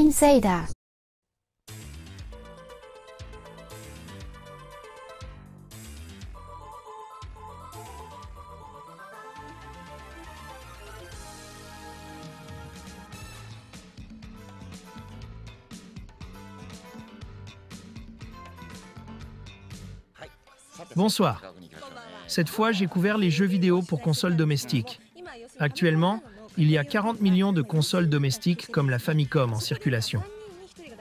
Insider. Bonsoir. Cette fois, j'ai couvert les jeux vidéo pour consoles domestiques. Actuellement, il y a 40 millions de consoles domestiques comme la Famicom en circulation.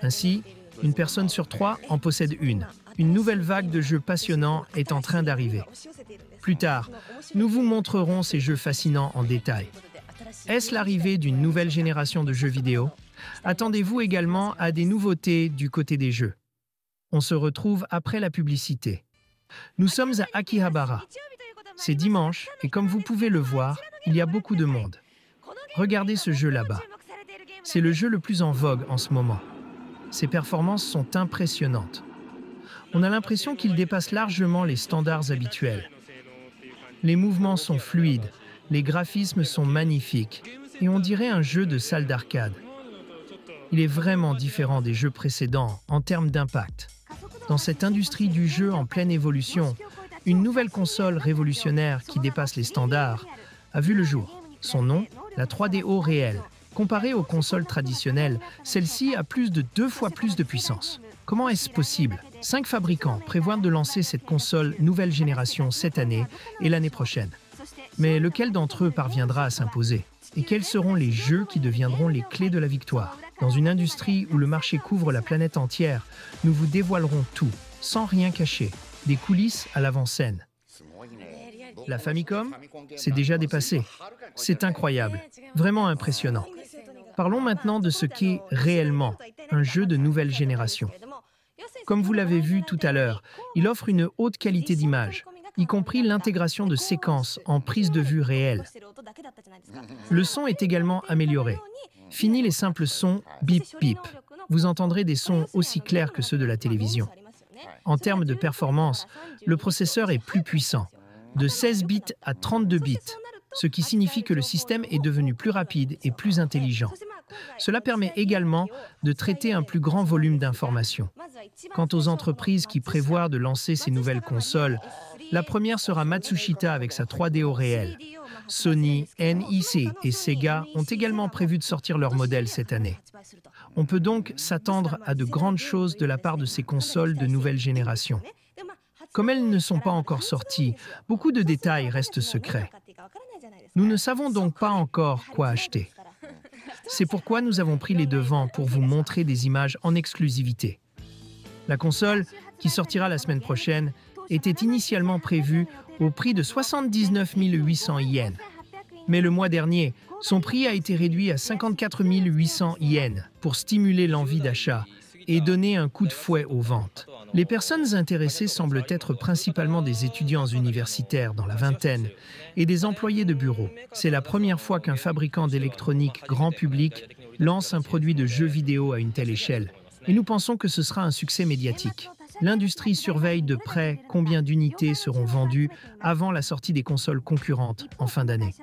Ainsi, une personne sur 3 en possède une. Une nouvelle vague de jeux passionnants est en train d'arriver. Plus tard, nous vous montrerons ces jeux fascinants en détail. Est-ce l'arrivée d'une nouvelle génération de jeux vidéo? Attendez-vous également à des nouveautés du côté des jeux? On se retrouve après la publicité. Nous sommes à Akihabara. C'est dimanche et comme vous pouvez le voir, il y a beaucoup de monde. Regardez ce jeu là-bas. C'est le jeu le plus en vogue en ce moment. Ses performances sont impressionnantes. On a l'impression qu'il dépasse largement les standards habituels. Les mouvements sont fluides, les graphismes sont magnifiques et on dirait un jeu de salle d'arcade. Il est vraiment différent des jeux précédents en termes d'impact. Dans cette industrie du jeu en pleine évolution, une nouvelle console révolutionnaire qui dépasse les standards a vu le jour. Son nom, la 3DO réelle. Comparée aux consoles traditionnelles, celle-ci a plus de 2 fois plus de puissance. Comment est-ce possible? 5 fabricants prévoient de lancer cette console nouvelle génération cette année et l'année prochaine. Mais lequel d'entre eux parviendra à s'imposer? Et quels seront les jeux qui deviendront les clés de la victoire? Dans une industrie où le marché couvre la planète entière, nous vous dévoilerons tout, sans rien cacher, des coulisses à l'avant-scène. La Famicom, c'est déjà dépassé. C'est incroyable, vraiment impressionnant. Parlons maintenant de ce qu'est réellement un jeu de nouvelle génération. Comme vous l'avez vu tout à l'heure, il offre une haute qualité d'image, y compris l'intégration de séquences en prise de vue réelle. Le son est également amélioré. Fini les simples sons bip-bip. Vous entendrez des sons aussi clairs que ceux de la télévision. En termes de performance, le processeur est plus puissant, de 16 bits à 32 bits, ce qui signifie que le système est devenu plus rapide et plus intelligent. Cela permet également de traiter un plus grand volume d'informations. Quant aux entreprises qui prévoient de lancer ces nouvelles consoles, la première sera Matsushita avec sa 3DO réelle. Sony, NEC et Sega ont également prévu de sortir leurs modèles cette année. On peut donc s'attendre à de grandes choses de la part de ces consoles de nouvelle génération. Comme elles ne sont pas encore sorties, beaucoup de détails restent secrets. Nous ne savons donc pas encore quoi acheter. C'est pourquoi nous avons pris les devants pour vous montrer des images en exclusivité. La console, qui sortira la semaine prochaine, était initialement prévue au prix de 79 800 yens. Mais le mois dernier, son prix a été réduit à 54 800 yens pour stimuler l'envie d'achat et donner un coup de fouet aux ventes. Les personnes intéressées semblent être principalement des étudiants universitaires dans la vingtaine et des employés de bureau. C'est la première fois qu'un fabricant d'électronique grand public lance un produit de jeux vidéo à une telle échelle. Et nous pensons que ce sera un succès médiatique. L'industrie surveille de près combien d'unités seront vendues avant la sortie des consoles concurrentes en fin d'année.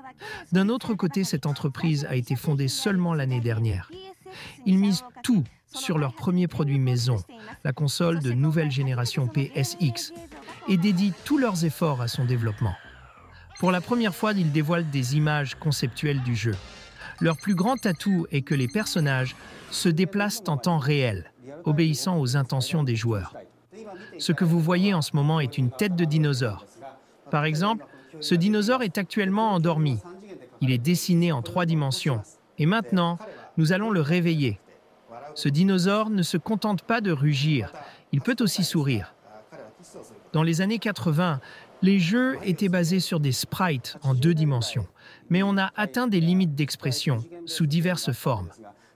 D'un autre côté, cette entreprise a été fondée seulement l'année dernière. Ils misent tout sur leur premier produit maison, la console de nouvelle génération PSX, et dédient tous leurs efforts à son développement. Pour la première fois, ils dévoilent des images conceptuelles du jeu. Leur plus grand atout est que les personnages se déplacent en temps réel, obéissant aux intentions des joueurs. Ce que vous voyez en ce moment est une tête de dinosaure. Par exemple, ce dinosaure est actuellement endormi. Il est dessiné en 3 dimensions. Et maintenant, nous allons le réveiller. Ce dinosaure ne se contente pas de rugir, il peut aussi sourire. Dans les années 80, les jeux étaient basés sur des sprites en 2 dimensions, mais on a atteint des limites d'expression sous diverses formes.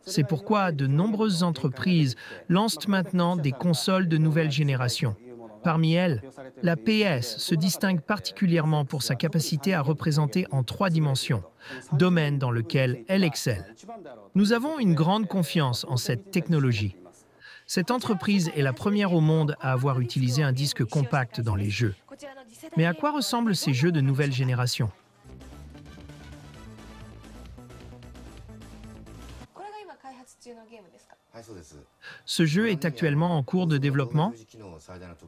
C'est pourquoi de nombreuses entreprises lancent maintenant des consoles de nouvelle génération. Parmi elles, la PS se distingue particulièrement pour sa capacité à représenter en 3 dimensions, domaine dans lequel elle excelle. Nous avons une grande confiance en cette technologie. Cette entreprise est la première au monde à avoir utilisé un disque compact dans les jeux. Mais à quoi ressemblent ces jeux de nouvelle génération? Ce jeu est actuellement en cours de développement?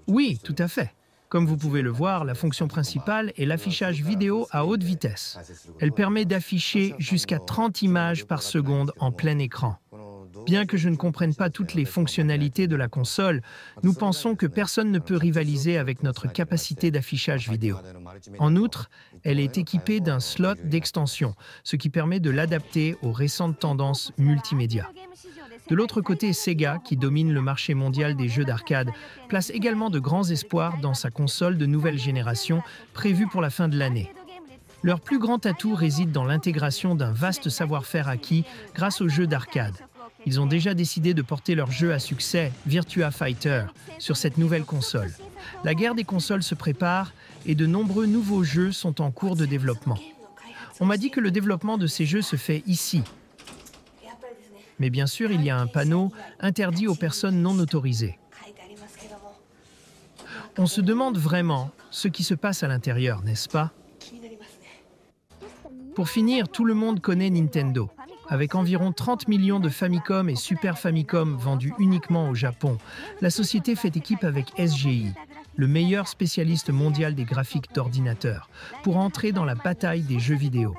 Oui, tout à fait. Comme vous pouvez le voir, la fonction principale est l'affichage vidéo à haute vitesse. Elle permet d'afficher jusqu'à 30 images par seconde en plein écran. Bien que je ne comprenne pas toutes les fonctionnalités de la console, nous pensons que personne ne peut rivaliser avec notre capacité d'affichage vidéo. En outre, elle est équipée d'un slot d'extension, ce qui permet de l'adapter aux récentes tendances multimédia. De l'autre côté, Sega, qui domine le marché mondial des jeux d'arcade, place également de grands espoirs dans sa console de nouvelle génération prévue pour la fin de l'année. Leur plus grand atout réside dans l'intégration d'un vaste savoir-faire acquis grâce aux jeux d'arcade. Ils ont déjà décidé de porter leur jeu à succès, Virtua Fighter, sur cette nouvelle console. La guerre des consoles se prépare et de nombreux nouveaux jeux sont en cours de développement. On m'a dit que le développement de ces jeux se fait ici. Mais bien sûr, il y a un panneau interdit aux personnes non autorisées. On se demande vraiment ce qui se passe à l'intérieur, n'est-ce pas? Pour finir, tout le monde connaît Nintendo. Avec environ 30 millions de Famicom et Super Famicom vendus uniquement au Japon, la société fait équipe avec SGI, le meilleur spécialiste mondial des graphiques d'ordinateur, pour entrer dans la bataille des jeux vidéo.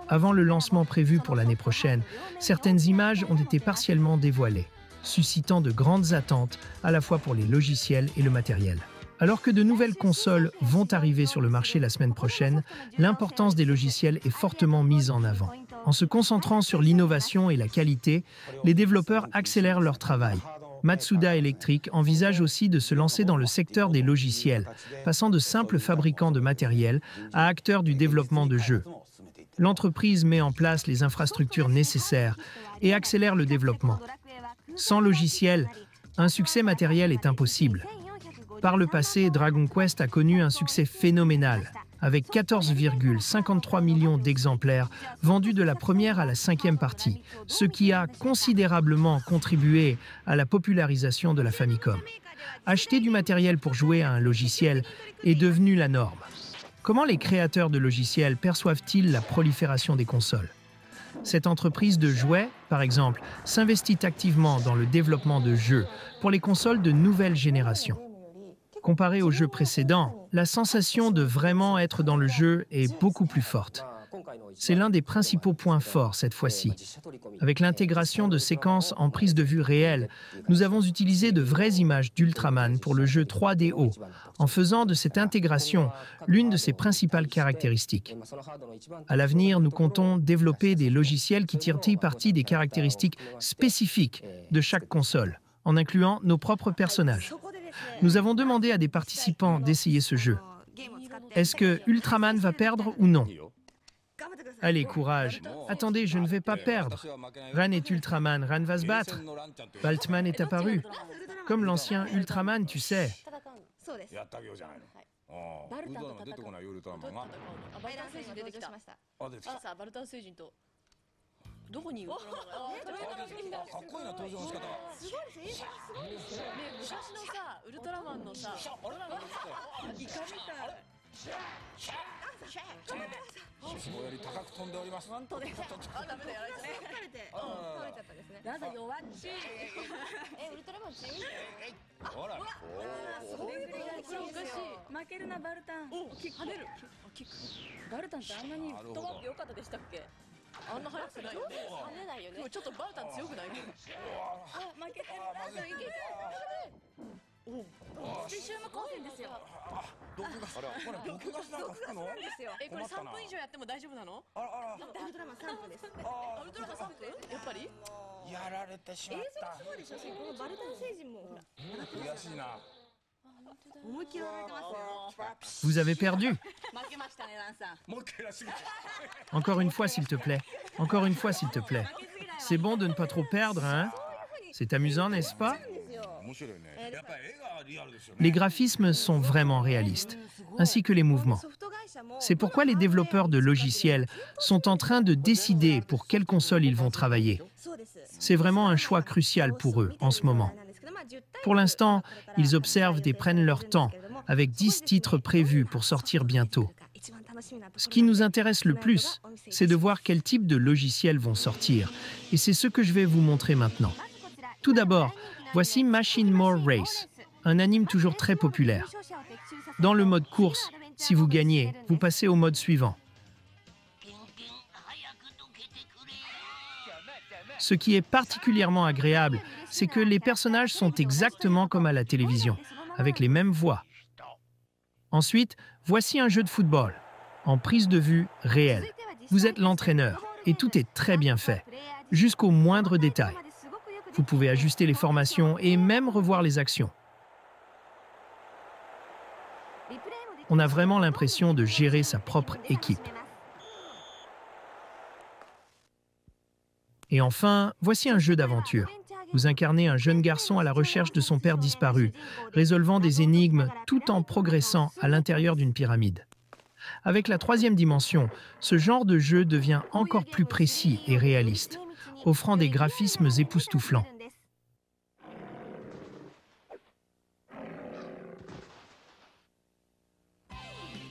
Avant le lancement prévu pour l'année prochaine, certaines images ont été partiellement dévoilées, suscitant de grandes attentes à la fois pour les logiciels et le matériel. Alors que de nouvelles consoles vont arriver sur le marché la semaine prochaine, l'importance des logiciels est fortement mise en avant. En se concentrant sur l'innovation et la qualité, les développeurs accélèrent leur travail. Matsuda Electric envisage aussi de se lancer dans le secteur des logiciels, passant de simples fabricants de matériel à acteurs du développement de jeux. L'entreprise met en place les infrastructures nécessaires et accélère le développement. Sans logiciel, un succès matériel est impossible. Par le passé, Dragon Quest a connu un succès phénoménal, avec 14,53 millions d'exemplaires vendus de la première à la 5e partie, ce qui a considérablement contribué à la popularisation de la Famicom. Acheter du matériel pour jouer à un logiciel est devenu la norme. Comment les créateurs de logiciels perçoivent-ils la prolifération des consoles? Cette entreprise de jouets, par exemple, s'investit activement dans le développement de jeux pour les consoles de nouvelle génération. Comparé aux jeux précédents, la sensation de vraiment être dans le jeu est beaucoup plus forte. C'est l'un des principaux points forts cette fois-ci. Avec l'intégration de séquences en prise de vue réelle, nous avons utilisé de vraies images d'Ultraman pour le jeu 3DO, en faisant de cette intégration l'une de ses principales caractéristiques. À l'avenir, nous comptons développer des logiciels qui tirent parti des caractéristiques spécifiques de chaque console, en incluant nos propres personnages. Nous avons demandé à des participants d'essayer ce jeu. Est-ce que Ultraman va perdre ou non? Allez, courage. Attendez, je ne vais pas perdre. Ran est Ultraman, Ran va se battre. Baltman est apparu. Comme l'ancien Ultraman, tu sais. Vous avez perdu. Encore une fois, s'il te plaît. Encore une fois, s'il te plaît. C'est bon de ne pas trop perdre, hein? C'est amusant, n'est-ce pas? Les graphismes sont vraiment réalistes, ainsi que les mouvements. C'est pourquoi les développeurs de logiciels sont en train de décider pour quelle console ils vont travailler. C'est vraiment un choix crucial pour eux en ce moment. Pour l'instant, ils observent et prennent leur temps, avec 10 titres prévus pour sortir bientôt. Ce qui nous intéresse le plus, c'est de voir quel type de logiciels vont sortir. Et c'est ce que je vais vous montrer maintenant. Tout d'abord, voici Machine More Race, un anime toujours très populaire. Dans le mode course, si vous gagnez, vous passez au mode suivant. Ce qui est particulièrement agréable, c'est que les personnages sont exactement comme à la télévision, avec les mêmes voix. Ensuite, voici un jeu de football, en prise de vue réelle. Vous êtes l'entraîneur, et tout est très bien fait, jusqu'au moindre détail. Vous pouvez ajuster les formations et même revoir les actions. On a vraiment l'impression de gérer sa propre équipe. Et enfin, voici un jeu d'aventure. Vous incarnez un jeune garçon à la recherche de son père disparu, résolvant des énigmes tout en progressant à l'intérieur d'une pyramide. Avec la troisième dimension, ce genre de jeu devient encore plus précis et réaliste, offrant des graphismes époustouflants.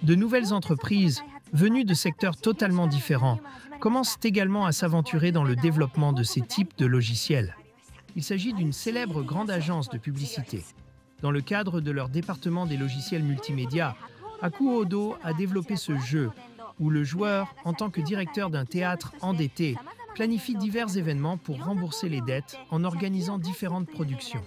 De nouvelles entreprises, venues de secteurs totalement différents, commencent également à s'aventurer dans le développement de ces types de logiciels. Il s'agit d'une célèbre grande agence de publicité. Dans le cadre de leur département des logiciels multimédia, Akuodo a développé ce jeu où le joueur, en tant que directeur d'un théâtre endetté, planifie divers événements pour rembourser les dettes en organisant différentes productions.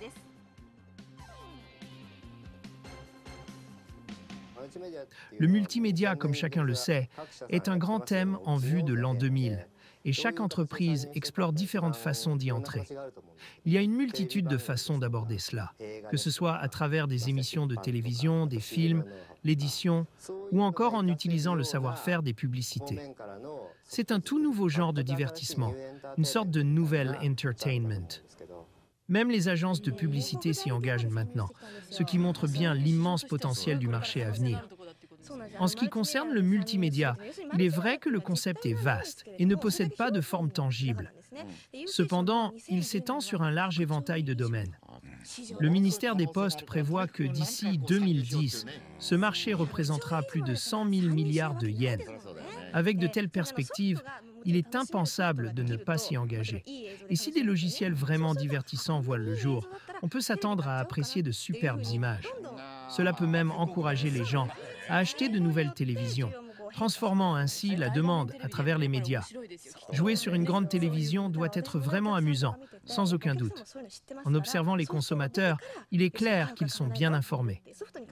Le multimédia, comme chacun le sait, est un grand thème en vue de l'an 2000, et chaque entreprise explore différentes façons d'y entrer. Il y a une multitude de façons d'aborder cela, que ce soit à travers des émissions de télévision, des films, l'édition, ou encore en utilisant le savoir-faire des publicités. C'est un tout nouveau genre de divertissement, une sorte de nouvel entertainment. Même les agences de publicité s'y engagent maintenant, ce qui montre bien l'immense potentiel du marché à venir. En ce qui concerne le multimédia, il est vrai que le concept est vaste et ne possède pas de forme tangible. Cependant, il s'étend sur un large éventail de domaines. Le ministère des Postes prévoit que d'ici 2010, ce marché représentera plus de 100 000 milliards de yens. Avec de telles perspectives, il est impensable de ne pas s'y engager. Et si des logiciels vraiment divertissants voient le jour, on peut s'attendre à apprécier de superbes images. Cela peut même encourager les gens à acheter de nouvelles télévisions, transformant ainsi la demande à travers les médias. Jouer sur une grande télévision doit être vraiment amusant, sans aucun doute. En observant les consommateurs, il est clair qu'ils sont bien informés.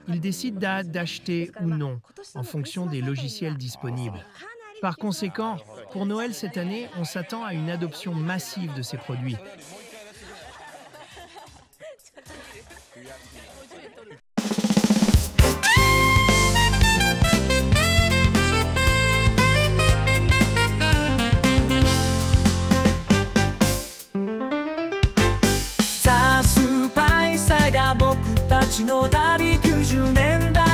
Ils décident d'acheter ou non en fonction des logiciels disponibles. Par conséquent, pour Noël cette année, on s'attend à une adoption massive de ces produits. Sa スーパーサイダー僕たちの旅90年代